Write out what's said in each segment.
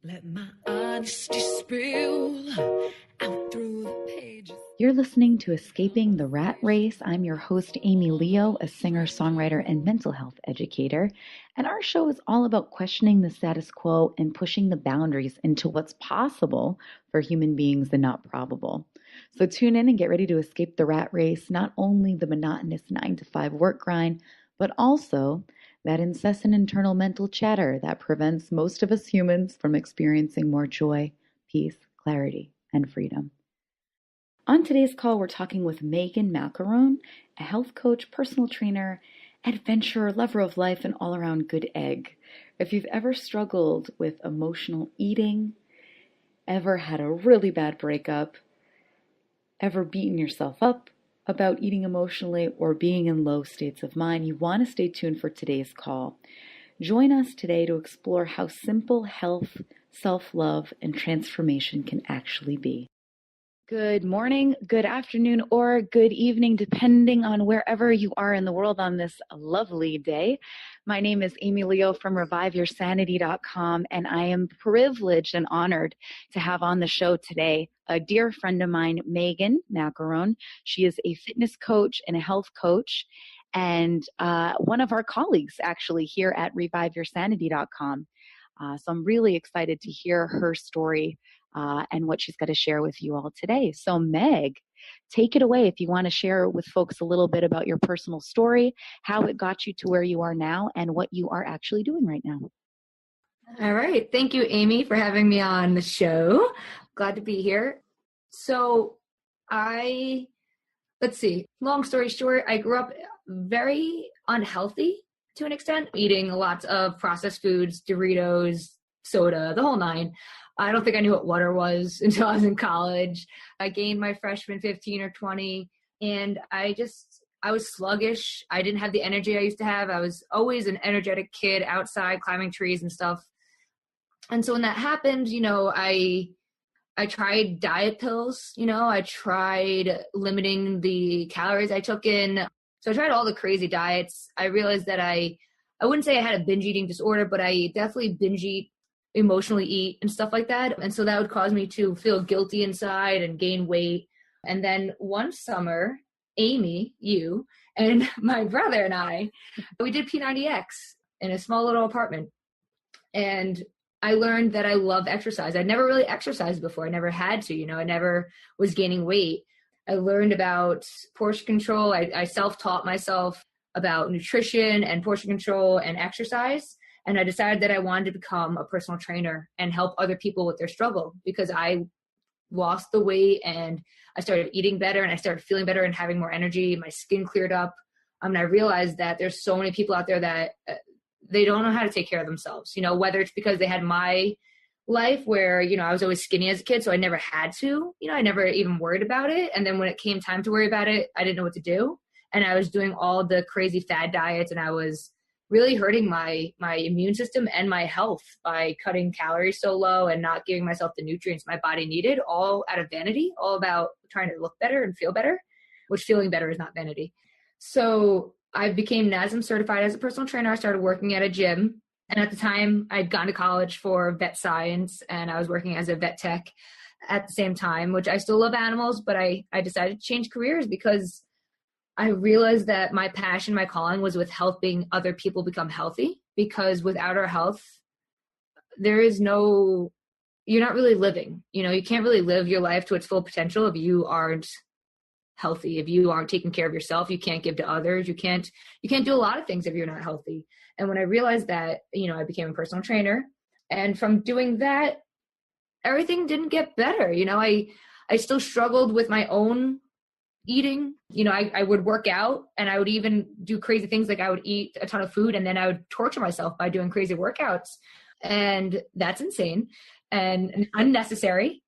Let my honesty spill out through the pages. You're listening to Escaping the Rat Race. I'm your host, Amy Leo, a singer, songwriter, and mental health educator. And our show is all about questioning the status quo and pushing the boundaries into what's possible for human beings and not probable. So tune in and get ready to escape the rat race, not only the monotonous 9-to-5 work grind, but also that incessant internal mental chatter that prevents most of us humans from experiencing more joy, peace, clarity, and freedom. On today's call, we're talking with Meaghan, a health coach, personal trainer, adventurer, lover of life, and all-around good egg. If you've ever struggled with emotional eating, ever had a really bad breakup, ever beaten yourself up about eating emotionally, or being in low states of mind, you want to stay tuned for today's call. Join us today to explore how simple health, self-love, and transformation can actually be. Good morning, good afternoon, or good evening, depending on wherever you are in the world on this lovely day. My name is Amy Leo from reviveyoursanity.com, and I am privileged and honored to have on the show today a dear friend of mine, Meaghan. She is a fitness coach and a health coach, and one of our colleagues actually here at reviveyoursanity.com. So I'm really excited to hear her story and what she's got to share with you all today. So Meg, take it away if you want to share with folks a little bit about your personal story, how it got you to where you are now, and what you are actually doing right now. All right. Thank you, Amy, for having me on the show. Glad to be here. So long story short, I grew up very unhealthy to an extent, eating lots of processed foods, Doritos, soda, the whole nine. I don't think I knew what water was until I was in college. I gained my freshman 15 or 20, and I was sluggish. I didn't have the energy I used to have. I was always an energetic kid outside climbing trees and stuff. And so when that happened, I tried diet pills, I tried limiting the calories I took in. So I tried all the crazy diets. I realized that I wouldn't say I had a binge eating disorder, but I definitely binge eat, emotionally eat and stuff like that. And so that would cause me to feel guilty inside and gain weight. And then one summer, Amy, you, and my brother and I, we did P90X in a small little apartment. And I learned that I love exercise. I'd never really exercised before. I never had to, I never was gaining weight. I learned about portion control. I self-taught myself about nutrition and portion control and exercise. And I decided that I wanted to become a personal trainer and help other people with their struggle, because I lost the weight and I started eating better and I started feeling better and having more energy. My skin cleared up. And I realized that there's so many people out there that they don't know how to take care of themselves, whether it's because they had my life where, I was always skinny as a kid, so I never had to, I never even worried about it. And then when it came time to worry about it, I didn't know what to do. And I was doing all the crazy fad diets, and I was really hurting my immune system and my health by cutting calories so low and not giving myself the nutrients my body needed, all out of vanity, all about trying to look better and feel better, which feeling better is not vanity. So I became NASM certified as a personal trainer. I started working at a gym. And at the time, I'd gone to college for vet science, and I was working as a vet tech at the same time, which I still love animals, but I decided to change careers because I realized that my passion, my calling was with helping other people become healthy, because without our health, you're not really living. You can't really live your life to its full potential if you aren't healthy. If you aren't taking care of yourself, you can't give to others. You can't do a lot of things if you're not healthy. And when I realized that, I became a personal trainer, and from doing that, everything didn't get better. I still struggled with my own eating. I would work out, and I would even do crazy things, like I would eat a ton of food and then I would torture myself by doing crazy workouts. And that's insane and unnecessary.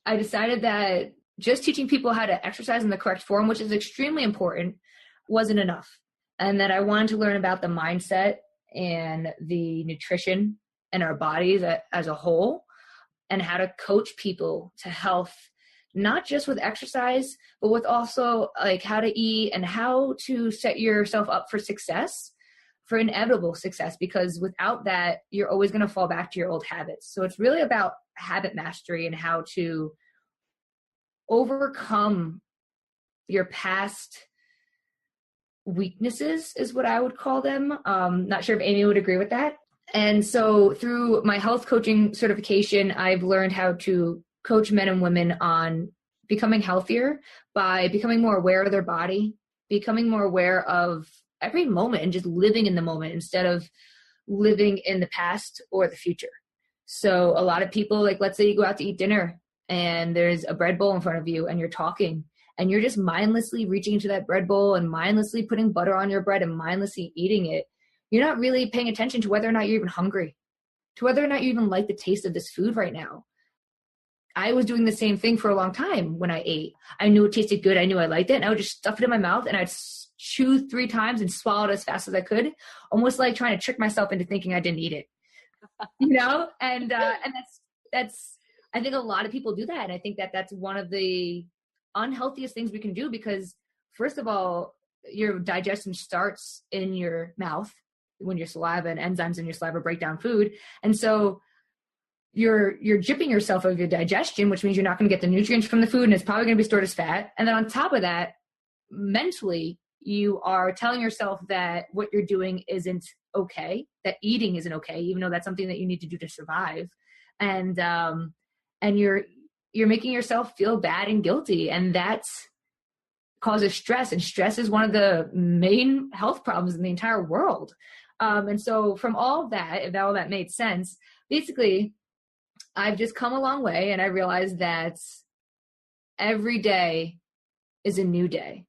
I decided that just teaching people how to exercise in the correct form, which is extremely important, wasn't enough. And that I wanted to learn about the mindset and the nutrition and our bodies as a whole, and how to coach people to health, not just with exercise, but with also like how to eat and how to set yourself up for success for inevitable success, because without that, you're always going to fall back to your old habits. So it's really about habit mastery and how to overcome your past weaknesses is what I would call them. Not sure if Amy would agree with that. And so through my health coaching certification, I've learned how to coach men and women on becoming healthier by becoming more aware of their body, becoming more aware of every moment and just living in the moment instead of living in the past or the future. So a lot of people, like, let's say you go out to eat dinner and there's a bread bowl in front of you and you're talking and you're just mindlessly reaching into that bread bowl and mindlessly putting butter on your bread and mindlessly eating it. You're not really paying attention to whether or not you're even hungry, to whether or not you even like the taste of this food right now. I was doing the same thing for a long time when I ate. I knew it tasted good. I knew I liked it. And I would just stuff it in my mouth and I'd chew 3 times and swallow it as fast as I could, almost like trying to trick myself into thinking I didn't eat it, And that's, I think a lot of people do that. And I think that that's one of the unhealthiest things we can do, because first of all, your digestion starts in your mouth when your saliva and enzymes in your saliva break down food. And so you're gypping yourself of your digestion, which means you're not going to get the nutrients from the food and it's probably going to be stored as fat. And then on top of that, mentally, you are telling yourself that what you're doing isn't okay, that eating isn't okay, even though that's something that you need to do to survive. And you're making yourself feel bad and guilty. And that's causes stress. And stress is one of the main health problems in the entire world. And so from all that, if all that made sense, basically, I've just come a long way, and I realized that every day is a new day,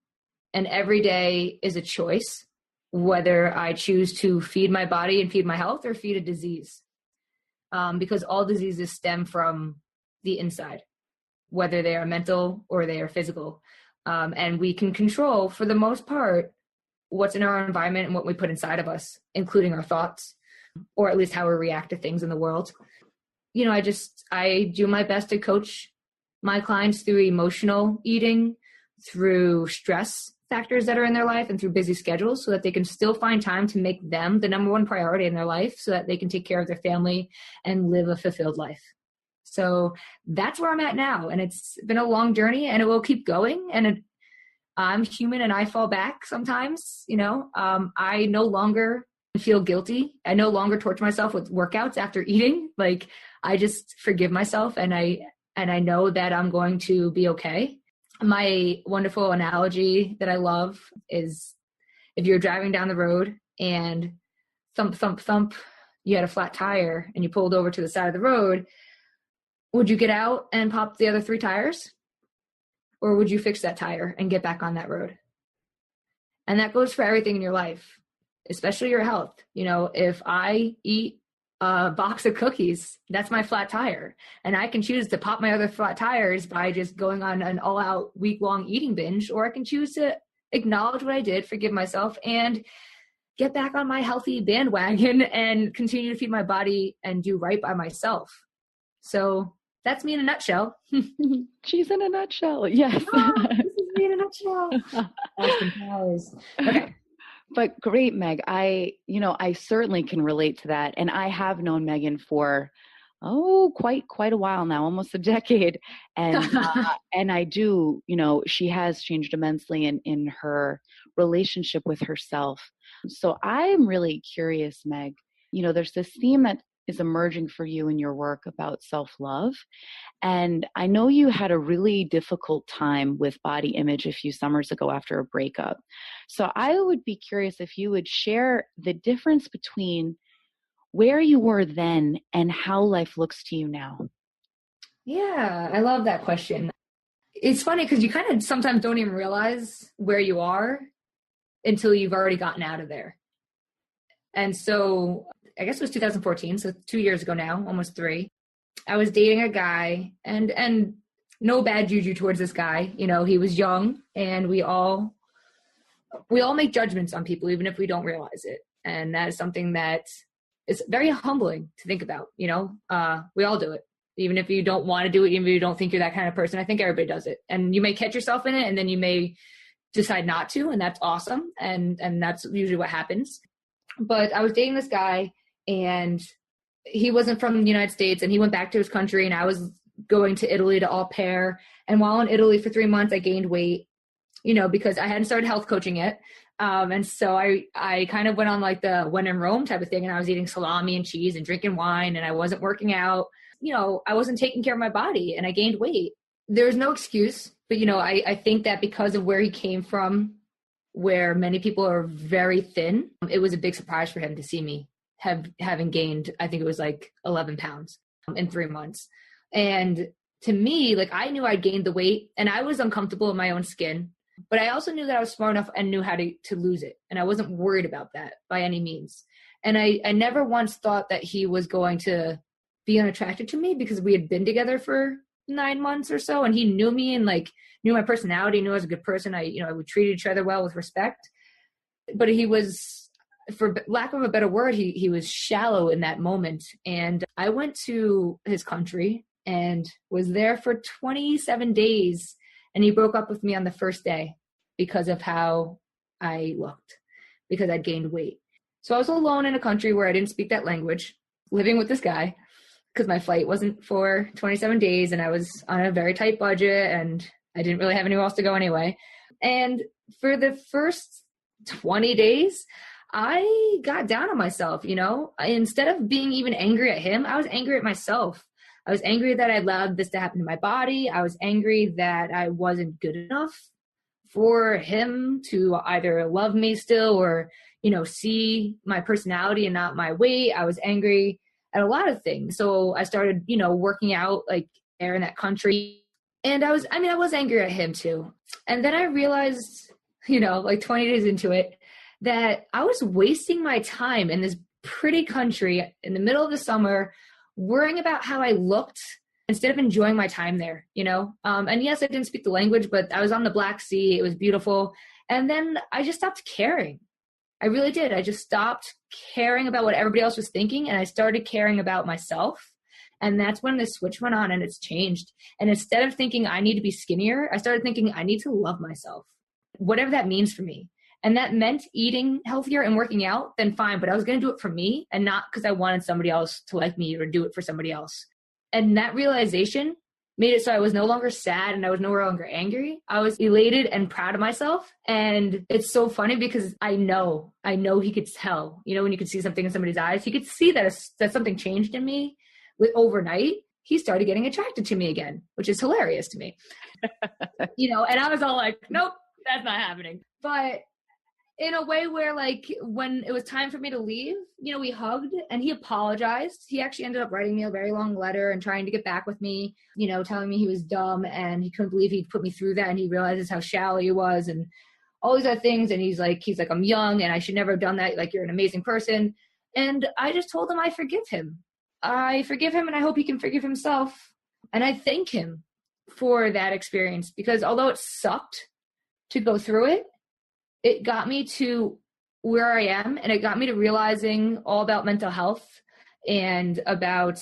and every day is a choice, whether I choose to feed my body and feed my health or feed a disease, because all diseases stem from the inside, whether they are mental or they are physical. And we can control, for the most part, what's in our environment and what we put inside of us, including our thoughts, or at least how we react to things in the world. I do my best to coach my clients through emotional eating, through stress factors that are in their life, and through busy schedules, so that they can still find time to make them the number one priority in their life, so that they can take care of their family and live a fulfilled life. So that's where I'm at now. And it's been a long journey, and it will keep going. And I'm human and I fall back sometimes, I no longer feel guilty. I no longer torture myself with workouts after eating. Like, I just forgive myself, and I know that I'm going to be okay. My wonderful analogy that I love is, if you're driving down the road and thump, thump, thump, you had a flat tire and you pulled over to the side of the road, would you get out and pop the other 3 tires? Or would you fix that tire and get back on that road? And that goes for everything in your life, especially your health. If I eat a box of cookies, that's my flat tire. And I can choose to pop my other flat tires by just going on an all-out week-long eating binge, or I can choose to acknowledge what I did, forgive myself, and get back on my healthy bandwagon and continue to feed my body and do right by myself. So that's me in a nutshell. She's in a nutshell. Yes. Oh, this is me in a nutshell. Austin Powers. Okay. But great, Meg. I certainly can relate to that. And I have known Meaghan for, quite a while now, almost a decade. And, and I do, she has changed immensely in her relationship with herself. So I'm really curious, Meg, there's this theme that is emerging for you in your work about self-love. And I know you had a really difficult time with body image a few summers ago after a breakup. So I would be curious if you would share the difference between where you were then and how life looks to you now. Yeah, I love that question. It's funny because you kind of sometimes don't even realize where you are until you've already gotten out of there. And so I guess it was 2014, so 2 years ago now, almost 3. I was dating a guy, and no bad juju towards this guy. He was young, and we all make judgments on people, even if we don't realize it. And that is something that is very humbling to think about. We all do it, even if you don't want to do it, even if you don't think you're that kind of person. I think everybody does it, and you may catch yourself in it, and then you may decide not to, and that's awesome. And that's usually what happens. But I was dating this guy, and he wasn't from the United States, and he went back to his country, and I was going to Italy to au pair. And while in Italy for 3 months, I gained weight, because I hadn't started health coaching yet. And so I kind of went on like the when in Rome type of thing, and I was eating salami and cheese and drinking wine, and I wasn't working out. I wasn't taking care of my body, and I gained weight. There's no excuse, but I think that because of where he came from, where many people are very thin, it was a big surprise for him to see me having gained, I think it was like 11 pounds in 3 months. And to me, like, I knew I'd gained the weight, and I was uncomfortable in my own skin, but I also knew that I was smart enough and knew how to lose it. And I wasn't worried about that by any means. And I never once thought that he was going to be unattracted to me, because we had been together for 9 months or so, and he knew me and like knew my personality, knew I was a good person. We treated each other well with respect, but he was, for lack of a better word, he was shallow in that moment. And I went to his country and was there for 27 days. And he broke up with me on the first day because of how I looked, because I'd gained weight. So I was alone in a country where I didn't speak that language, living with this guy, because my flight wasn't for 27 days and I was on a very tight budget and I didn't really have anywhere else to go anyway. And for the first 20 days, I got down on myself, Instead of being even angry at him, I was angry at myself. I was angry that I allowed this to happen to my body. I was angry that I wasn't good enough for him to either love me still or, see my personality and not my weight. I was angry at a lot of things. So I started, working out like there in that country. And I was angry at him too. And then I realized, like 20 days into it, that I was wasting my time in this pretty country in the middle of the summer, worrying about how I looked instead of enjoying my time there, And yes, I didn't speak the language, but I was on the Black Sea. It was beautiful. And then I just stopped caring. I really did. I just stopped caring about what everybody else was thinking. And I started caring about myself. And that's when the switch went on and it's changed. And instead of thinking I need to be skinnier, I started thinking I need to love myself, whatever that means for me. And that meant eating healthier and working out, then fine. But I was going to do it for me and not because I wanted somebody else to like me or do it for somebody else. And that realization made it so I was no longer sad and I was no longer angry. I was elated and proud of myself. And it's so funny because I know he could tell, when you could see something in somebody's eyes, he could see that something changed in me with overnight. He started getting attracted to me again, which is hilarious to me, and I was all like, nope, that's not happening. But in a way where, like, when it was time for me to leave, we hugged and he apologized. He actually ended up writing me a very long letter and trying to get back with me, telling me he was dumb and he couldn't believe he'd put me through that. And he realizes how shallow he was and all these other things. And he's like, I'm young and I should never have done that. Like, you're an amazing person. And I just told him I forgive him. I forgive him and I hope he can forgive himself. And I thank him for that experience, because although it sucked to go through it, it got me to where I am, and it got me to realizing all about mental health and about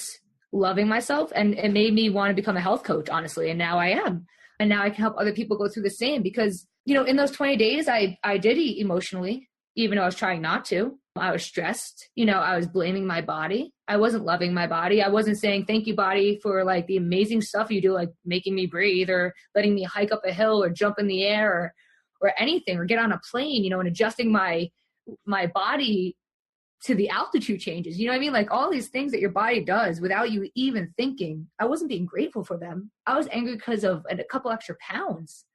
loving myself. And it made me want to become a health coach, honestly. And now I am. And now I can help other people go through the same, because, in those 20 days, I did eat emotionally, even though I was trying not to. I was stressed. I was blaming my body. I wasn't loving my body. I wasn't saying, thank you, body, for like the amazing stuff you do, like making me breathe or letting me hike up a hill or jump in the air or anything, or get on a plane, and adjusting my body to the altitude changes. You know what I mean? Like, all these things that your body does without you even thinking. I wasn't being grateful for them. I was angry because of a couple extra pounds.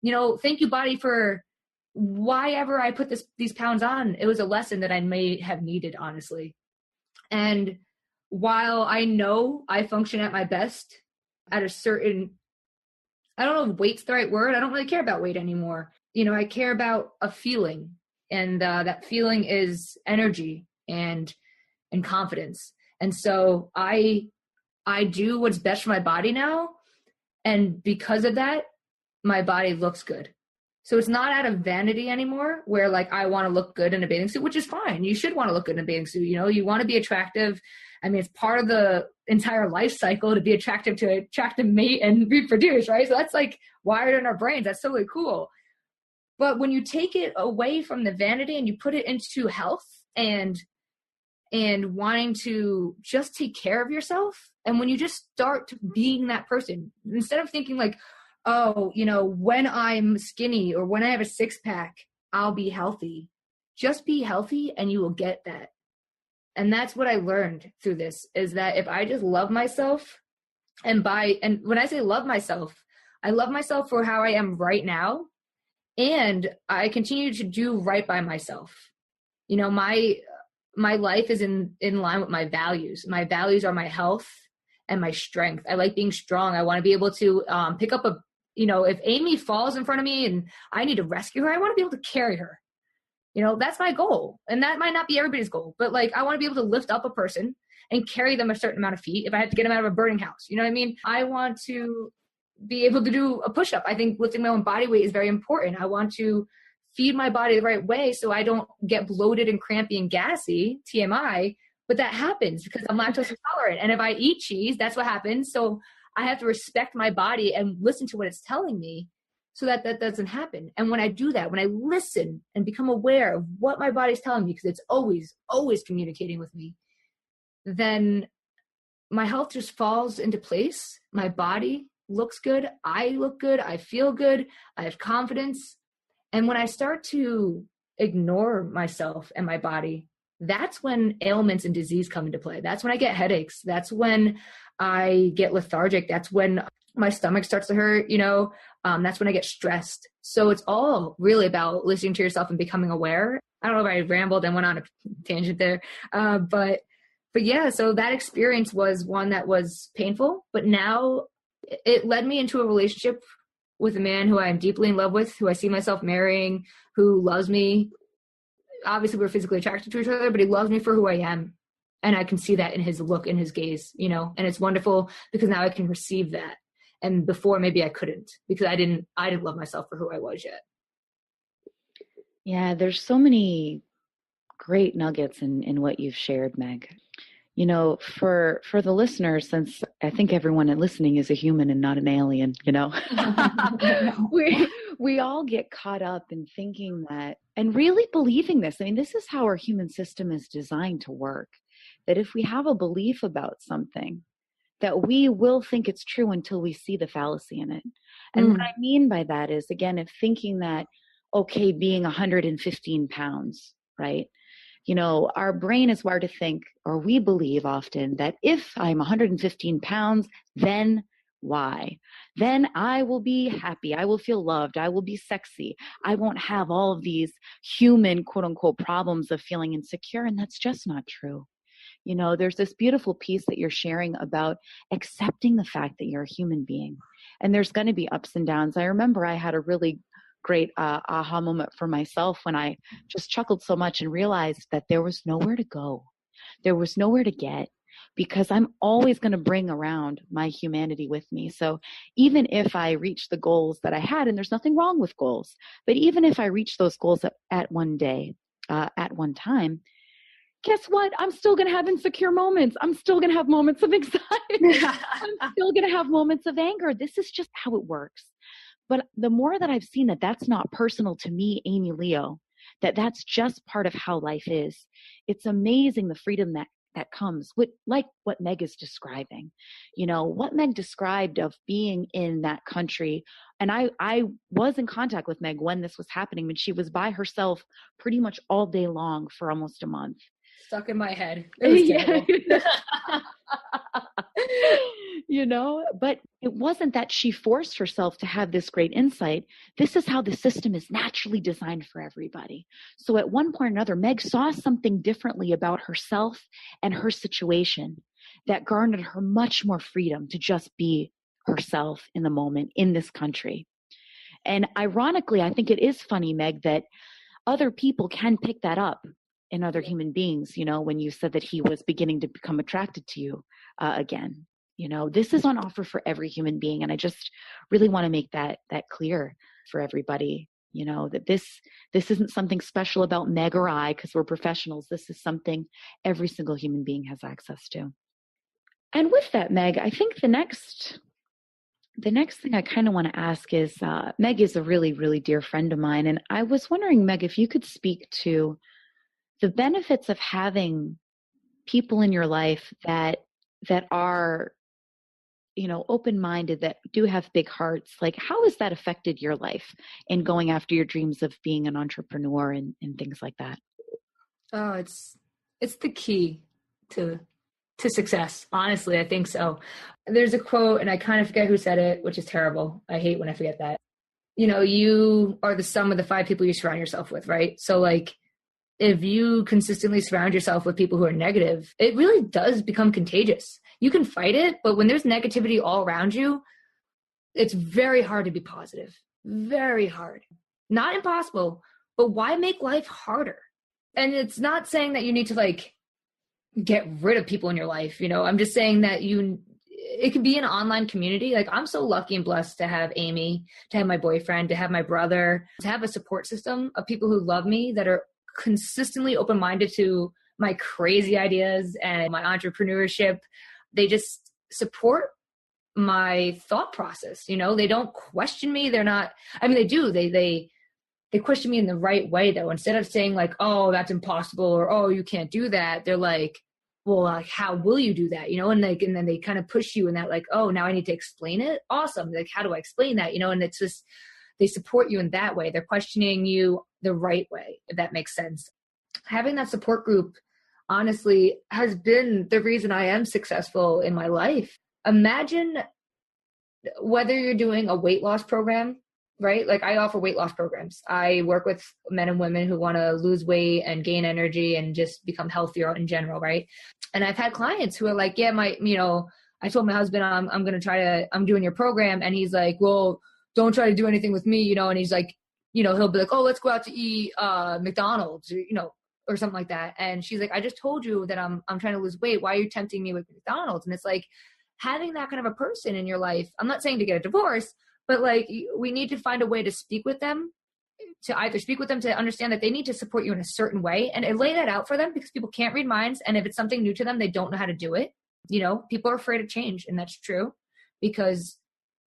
Thank you, body, for why ever I put these pounds on. It was a lesson that I may have needed, honestly. And while I know I function at my best at a certain, I don't know if weight's the right word. I don't really care about weight anymore. I care about a feeling, and that feeling is energy and confidence. And so I do what's best for my body now. And because of that, my body looks good. So it's not out of vanity anymore, where like I want to look good in a bathing suit, which is fine. You should want to look good in a bathing suit. You want to be attractive. I mean, it's part of the entire life cycle to be attractive to attract a mate and reproduce, right? So that's like wired in our brains. That's totally cool. But when you take it away from the vanity and you put it into health, and wanting to just take care of yourself. And when you just start being that person, instead of thinking like, oh, when I'm skinny or when I have a six pack, I'll be healthy. Just be healthy and you will get that. And that's what I learned through this, is that if I just love myself, and when I say love myself, I love myself for how I am right now. And I continue to do right by myself. My life is in line with my values. My values are my health and my strength. I like being strong. I want to be able to pick up if Amy falls in front of me and I need to rescue her, I want to be able to carry her. That's my goal. And that might not be everybody's goal, but like, I want to be able to lift up a person and carry them a certain amount of feet if I have to get them out of a burning house. You know what I mean? I want to be able to do a push-up. I think lifting my own body weight is very important. I want to feed my body the right way so I don't get bloated and crampy and gassy, TMI, but that happens because I'm lactose intolerant. And if I eat cheese, that's what happens. So I have to respect my body and listen to what it's telling me so that that doesn't happen. And when I do that, when I listen and become aware of what my body's telling me, because it's always, always communicating with me, then my health just falls into place. My body looks good. I look good. I feel good. I have confidence. And when I start to ignore myself and my body, that's when ailments and disease come into play. That's when I get headaches. That's when I get lethargic. That's when my stomach starts to hurt, that's when I get stressed. So it's all really about listening to yourself and becoming aware. I don't know if I rambled and went on a tangent there. But yeah, so that experience was one that was painful, but now it led me into a relationship with a man who I am deeply in love with, who I see myself marrying, who loves me. Obviously, we're physically attracted to each other, but he loves me for who I am. And I can see that in his look, in his gaze, and it's wonderful because now I can receive that. And before, maybe I couldn't, because I didn't love myself for who I was yet. Yeah, there's so many great nuggets in what you've shared, Meg. For the listeners, since I think everyone listening is a human and not an alien, we all get caught up in thinking that and really believing this. I mean, this is how our human system is designed to work, that if we have a belief about something, that we will think it's true until we see the fallacy in it. And what I mean by that is, again, if thinking that, okay, being 115 pounds, right? Our brain is wired to think, or we believe often, that if I'm 115 pounds, then why? Then I will be happy. I will feel loved. I will be sexy. I won't have all of these human, quote unquote, problems of feeling insecure. And that's just not true. There's this beautiful piece that you're sharing about accepting the fact that you're a human being. And there's going to be ups and downs. I remember I had a really great aha moment for myself when I just chuckled so much and realized that there was nowhere to go. There was nowhere to get, because I'm always going to bring around my humanity with me. So even if I reach the goals that I had, and there's nothing wrong with goals, but even if I reach those goals at one day, at one time, guess what? I'm still going to have insecure moments. I'm still going to have moments of anxiety. I'm still going to have moments of anger. This is just how it works. But the more that I've seen that that's not personal to me, Amy Leo, that that's just part of how life is, it's amazing the freedom that comes with, like what Meg is describing. What Meg described of being in that country. And I was in contact with Meg when this was happening, when she was by herself pretty much all day long for almost a month. Stuck in my head. It was terrible. But it wasn't that she forced herself to have this great insight. This is how the system is naturally designed for everybody. So at one point or another, Meg saw something differently about herself and her situation that garnered her much more freedom to just be herself in the moment in this country. And ironically, I think it is funny, Meg, that other people can pick that up in other human beings, when you said that he was beginning to become attracted to you again. This is on offer for every human being. And I just really want to make that clear for everybody, that this isn't something special about Meg or I, because we're professionals. This is something every single human being has access to. And with that, Meg, I think the next thing I kind of want to ask is, Meg is a really, really dear friend of mine. And I was wondering, Meg, if you could speak to the benefits of having people in your life that are, open-minded, that do have big hearts, like how has that affected your life in going after your dreams of being an entrepreneur and things like that? Oh, it's the key to success. Honestly, I think so. There's a quote, and I kind of forget who said it, which is terrible. I hate when I forget that. You are the sum of the 5 people you surround yourself with, right? So like, if you consistently surround yourself with people who are negative, it really does become contagious. You can fight it, but when there's negativity all around you, it's very hard to be positive. Very hard. Not impossible, but why make life harder? And it's not saying that you need to like get rid of people in your life. I'm just saying that it can be an online community. Like, I'm so lucky and blessed to have Amy, to have my boyfriend, to have my brother, to have a support system of people who love me, that are consistently open-minded to my crazy ideas and my entrepreneurship. They just support my thought process. They don't question me. They're not, they do. They question me in the right way, though. Instead of saying like, oh, that's impossible, or, oh, you can't do that. They're like, well, like, how will you do that? And then they kind of push you in that, like, oh, now I need to explain it. Awesome. Like, how do I explain that? And it's just, they support you in that way. They're questioning you the right way, if that makes sense. Having that support group, honestly, has been the reason I am successful in my life. Imagine whether you're doing a weight loss program, right? Like, I offer weight loss programs. I work with men and women who want to lose weight and gain energy and just become healthier in general, right? And I've had clients who are like, yeah, I told my husband, I'm doing your program. And he's like, well, don't try to do anything with me, and he's like, he'll be like, oh, let's go out to eat McDonald's, or something like that. And she's like, I just told you that I'm trying to lose weight. Why are you tempting me with McDonald's? And it's like, having that kind of a person in your life, I'm not saying to get a divorce, but like, we need to find a way to speak with them, to either speak with them to understand that they need to support you in a certain way, and lay that out for them, because people can't read minds. And if it's something new to them, they don't know how to do it. People are afraid of change, and that's true, because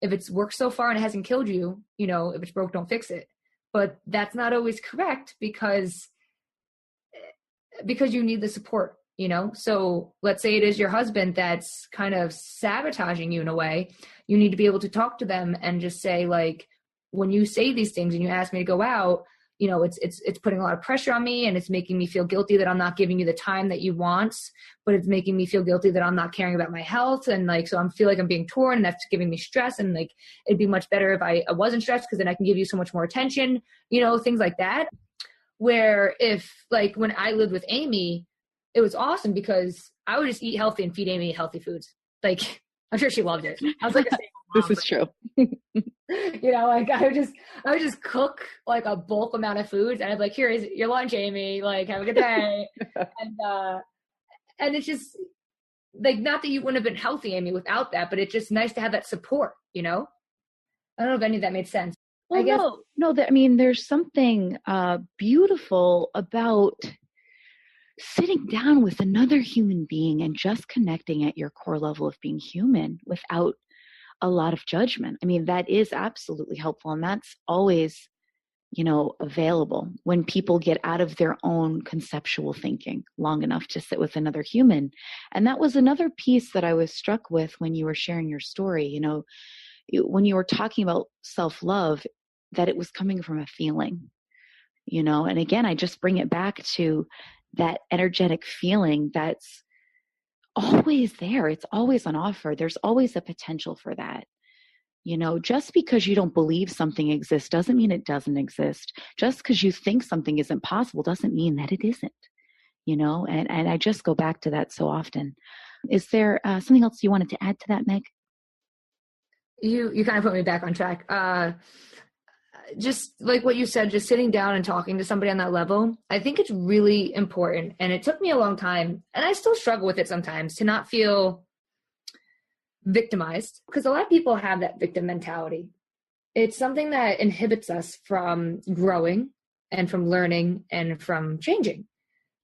if it's worked so far and it hasn't killed you, if it's broke, don't fix it. But that's not always correct, because you need the support. So let's say it is your husband that's kind of sabotaging you in a way. You need to be able to talk to them and just say, like, when you say these things and you ask me to go out, it's putting a lot of pressure on me, and it's making me feel guilty that I'm not giving you the time that you want, but it's making me feel guilty that I'm not caring about my health. And like, so I feel like I'm being torn, and that's giving me stress. And like, it'd be much better if I wasn't stressed, because then I can give you so much more attention, things like that. Where if, like, when I lived with Amy, it was awesome, because I would just eat healthy and feed Amy healthy foods. Like, I'm sure she loved it. I was like a stay-at-home mom. This is true. Like, I would just cook like a bulk amount of foods, and I'd be like, here is your lunch, Amy. Like, have a good day. And it's just like, not that you wouldn't have been healthy, Amy, without that, but it's just nice to have that support. I don't know if any of that made sense. Well, no. There's something beautiful about sitting down with another human being and just connecting at your core level of being human without a lot of judgment. That is absolutely helpful. And that's always, available when people get out of their own conceptual thinking long enough to sit with another human. And that was another piece that I was struck with when you were sharing your story, when you were talking about self-love, that it was coming from a feeling, and again, I just bring it back to that energetic feeling that's always there. It's always on offer. There's always a potential for that. Just because you don't believe something exists doesn't mean it doesn't exist. Just because you think something isn't possible doesn't mean that it isn't, and I just go back to that so often. Is there something else you wanted to add to that, Meg? You kind of put me back on track. Just like what you said, just sitting down and talking to somebody on that level, I think it's really important. And it took me a long time, and I still struggle with it sometimes, to not feel victimized, because a lot of people have that victim mentality. It's something that inhibits us from growing and from learning and from changing.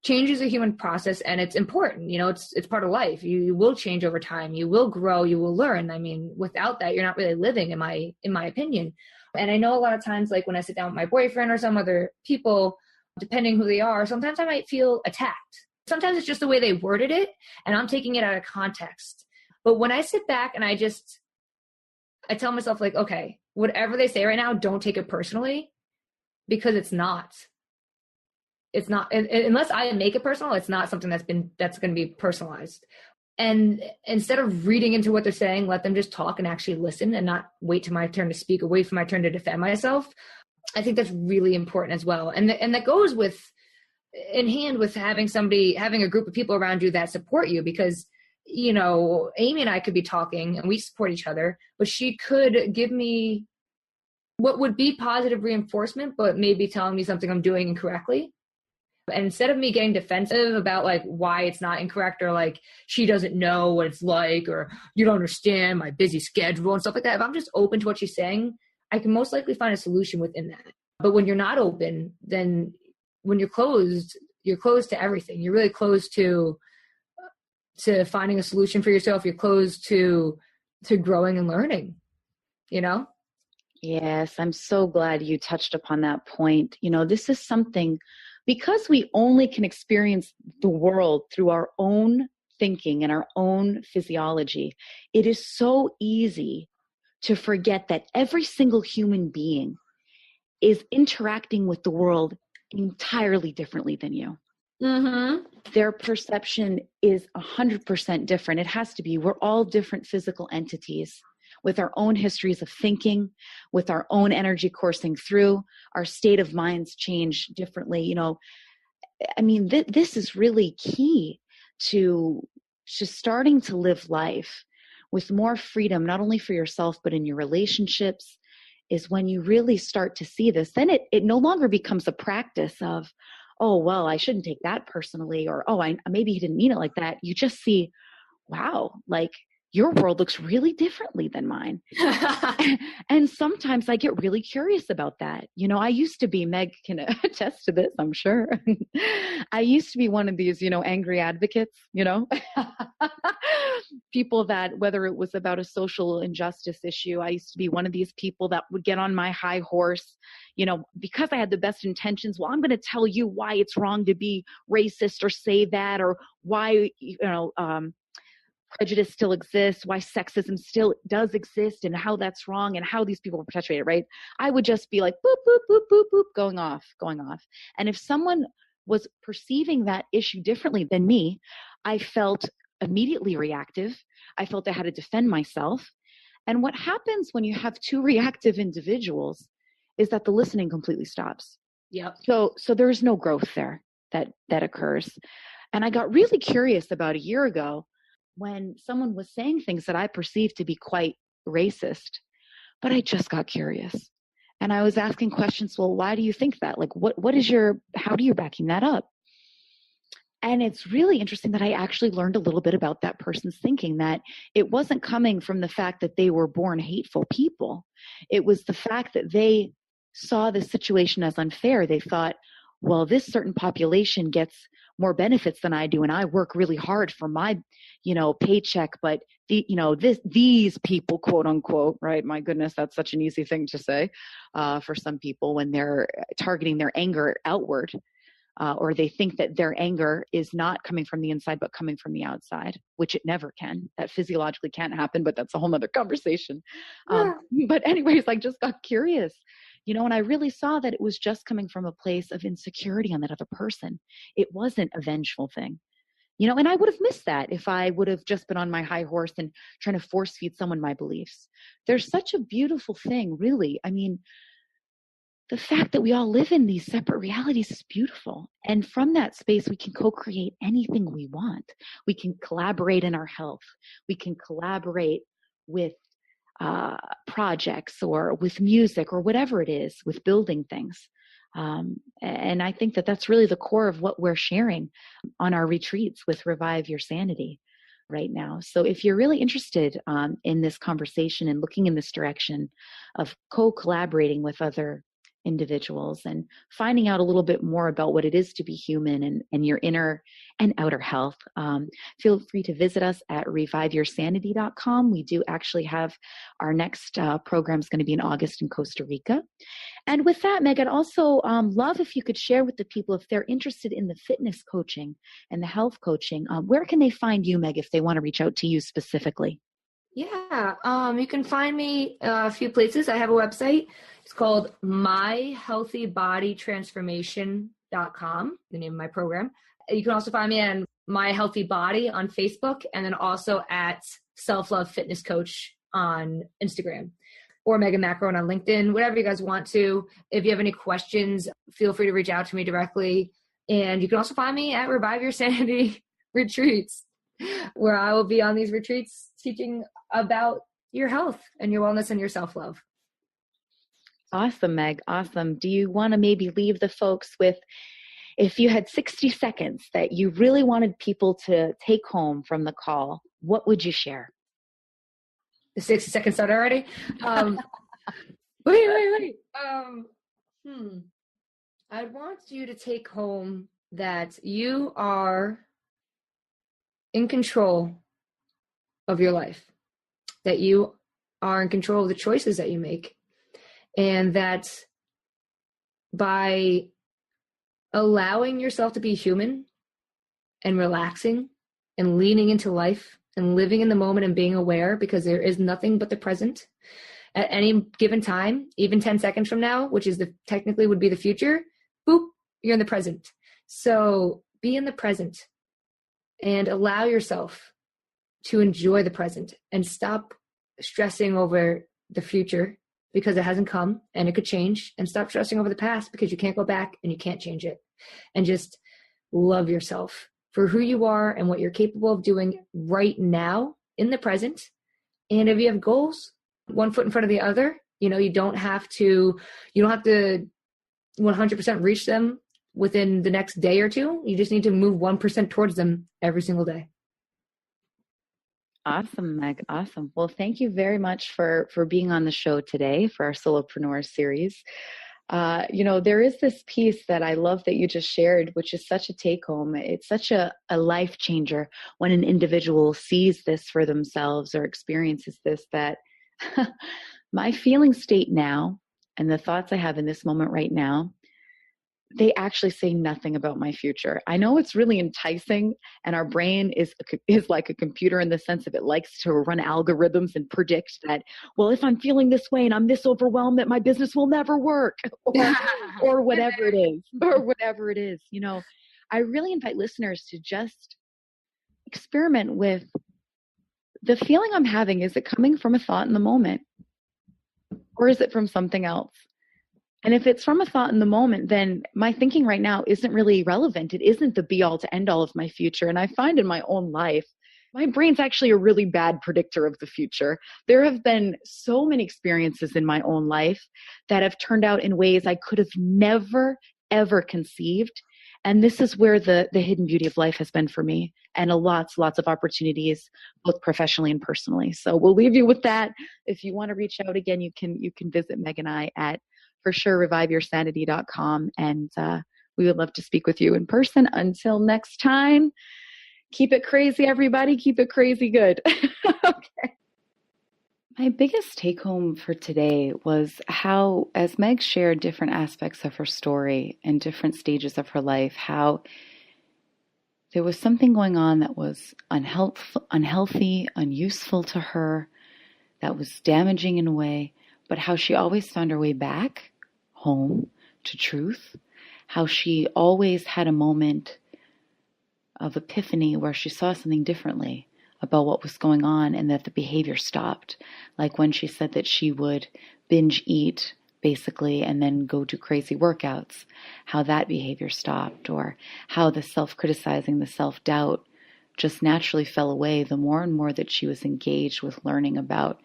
Change is a human process, and it's important. It's part of life. You will change over time. You will grow. You will learn. Without that, you're not really living, in my opinion. And I know a lot of times, like when I sit down with my boyfriend or some other people, depending who they are, sometimes I might feel attacked. Sometimes it's just the way they worded it and I'm taking it out of context. But when I sit back and I tell myself like, okay, whatever they say right now, don't take it personally, because it's not, unless I make it personal, it's not something that's going to be personalized. And instead of reading into what they're saying, let them just talk and actually listen and not wait till my turn to speak or wait for my turn to defend myself. I think that's really important as well. And that goes in hand with having a group of people around you that support you, because, Amy and I could be talking and we support each other, but she could give me what would be positive reinforcement, but maybe telling me something I'm doing incorrectly. And instead of me getting defensive about like why it's not incorrect, or like she doesn't know what it's like, or you don't understand my busy schedule and stuff like that, if I'm just open to what she's saying, I can most likely find a solution within that. But when you're not open, then when you're closed to everything. You're really closed to finding a solution for yourself. You're closed to growing and learning, Yes, I'm so glad you touched upon that point. This is something, because we only can experience the world through our own thinking and our own physiology, it is so easy to forget that every single human being is interacting with the world entirely differently than you. Mm-hmm. Their perception is 100% different. It has to be. We're all different physical entities with our own histories of thinking, with our own energy coursing through. Our state of minds change differently. This is really key to starting to live life with more freedom, not only for yourself, but in your relationships, is when you really start to see this. Then it no longer becomes a practice of, oh, well, I shouldn't take that personally, or, oh, maybe he didn't mean it like that. You just see, wow, like your world looks really differently than mine. And sometimes I get really curious about that. I used to be, Meg can attest to this, I'm sure. I used to be one of these, angry advocates, people that, whether it was about a social injustice issue, I used to be one of these people that would get on my high horse, because I had the best intentions. Well, I'm going to tell you why it's wrong to be racist or say that, or why, prejudice still exists, why sexism still does exist, and how that's wrong, and how these people were perpetuated, right? I would just be like, boop, boop, boop, boop, boop, going off. And if someone was perceiving that issue differently than me, I felt immediately reactive. I felt I had to defend myself. And what happens when you have two reactive individuals is that the listening completely stops. Yep. So there's no growth there that occurs. And I got really curious about a year ago when someone was saying things that I perceived to be quite racist, but I just got curious. And I was asking questions. Well, why do you think that? Like, how do you backing that up? And it's really interesting that I actually learned a little bit about that person's thinking, that it wasn't coming from the fact that they were born hateful people. It was the fact that they saw the situation as unfair. They thought, well, this certain population gets more benefits than I do, and I work really hard for my, paycheck, but these people, quote unquote, right? My goodness, that's such an easy thing to say for some people when they're targeting their anger outward, or they think that their anger is not coming from the inside, but coming from the outside, which it never can. That physiologically can't happen, but that's a whole nother conversation. Yeah. But anyways, I just got curious. And I really saw that it was just coming from a place of insecurity on that other person. It wasn't a vengeful thing, and I would have missed that if I would have just been on my high horse and trying to force feed someone my beliefs. There's such a beautiful thing, really. The fact that we all live in these separate realities is beautiful. And from that space, we can co-create anything we want. We can collaborate in our health. We can collaborate with projects or with music or whatever it is, with building things. And I think that that's really the core of what we're sharing on our retreats with Revive Your Sanity right now. So if you're really interested in this conversation and looking in this direction of co-collaborating with other individuals and finding out a little bit more about what it is to be human and your inner and outer health. Feel free to visit us at reviveyoursanity.com. We do actually have our next program is going to be in August in Costa Rica. And with that, Meg, I'd also love if you could share with the people if they're interested in the fitness coaching and the health coaching, where can they find you, Meg, if they want to reach out to you specifically? Yeah, you can find me a few places. I have a website. It's called myhealthybodytransformation.com, the name of my program. You can also find me on My Healthy Body on Facebook, and then also at Self Love Fitness Coach on Instagram, or Meaghan Macron on LinkedIn, whatever you guys want to. If you have any questions, feel free to reach out to me directly. And you can also find me at Revive Your Sanity retreats, where I will be on these retreats teaching about your health and your wellness and your self-love. Awesome, Meg. Awesome. Do you want to maybe leave the folks with, if you had 60 seconds that you really wanted people to take home from the call, what would you share? The 60 seconds started already? Wait. I want you to take home that you are in control of your life, that you are in control of the choices that you make, and that by allowing yourself to be human and relaxing and leaning into life and living in the moment and being aware, because there is nothing but the present at any given time, even 10 seconds from now, which is technically would be the future, boop, you're in the present. So be in the present and allow yourself to enjoy the present and stop stressing over the future because it hasn't come and it could change, and stop stressing over the past because you can't go back and you can't change it. And just love yourself for who you are and what you're capable of doing right now in the present. And if you have goals, one foot in front of the other, you don't have to 100% reach them within the next day or two. You just need to move 1% towards them every single day. Awesome, Meg. Awesome. Well, thank you very much for being on the show today for our Solopreneur series. There is this piece that I love that you just shared, which is such a take home. It's such a life changer when an individual sees this for themselves or experiences this, that my feeling state now and the thoughts I have in this moment right now, they actually say nothing about my future. I know it's really enticing, and our brain is like a computer in the sense of it likes to run algorithms and predict that, well, if I'm feeling this way and I'm this overwhelmed, that my business will never work, or whatever it is, I really invite listeners to just experiment with the feeling I'm having. Is it coming from a thought in the moment, or is it from something else? And if it's from a thought in the moment, then my thinking right now isn't really relevant. It isn't the be all to end all of my future. And I find in my own life, my brain's actually a really bad predictor of the future. There have been so many experiences in my own life that have turned out in ways I could have never, ever conceived. And this is where the hidden beauty of life has been for me, and lots of opportunities, both professionally and personally. So we'll leave you with that. If you want to reach out again, you can visit Meg and I at, for sure, reviveyoursanity.com. And we would love to speak with you in person. Until next time, keep it crazy, everybody. Keep it crazy good. Okay. My biggest take home for today was how, as Meg shared different aspects of her story and different stages of her life, how there was something going on that was unhealthy, unuseful to her, that was damaging in a way, but how she always found her way back home to truth, how she always had a moment of epiphany where she saw something differently about what was going on, and that the behavior stopped. Like when she said that she would binge eat basically and then go do crazy workouts, how that behavior stopped, or how the self-criticizing, the self-doubt just naturally fell away the more and more that she was engaged with learning about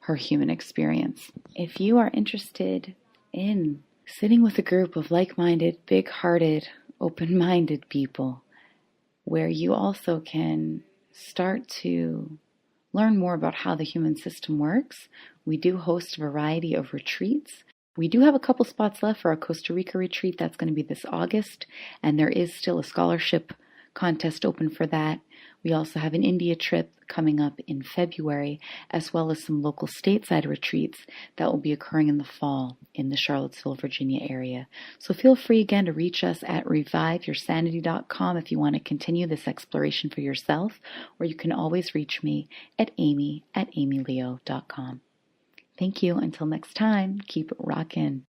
her human experience. If you are interested in sitting with a group of like-minded, big-hearted, open-minded people where you also can start to learn more about how the human system works, we do host a variety of retreats We do have a couple spots left for our Costa Rica retreat. That's going to be this August, and there is still a scholarship contest open for that. We also have an India trip coming up in February, as well as some local stateside retreats that will be occurring in the fall in the Charlottesville, Virginia area. So feel free again to reach us at reviveyoursanity.com if you want to continue this exploration for yourself, or you can always reach me at amy@amyleo.com. Thank you. Until next time, keep rockin'.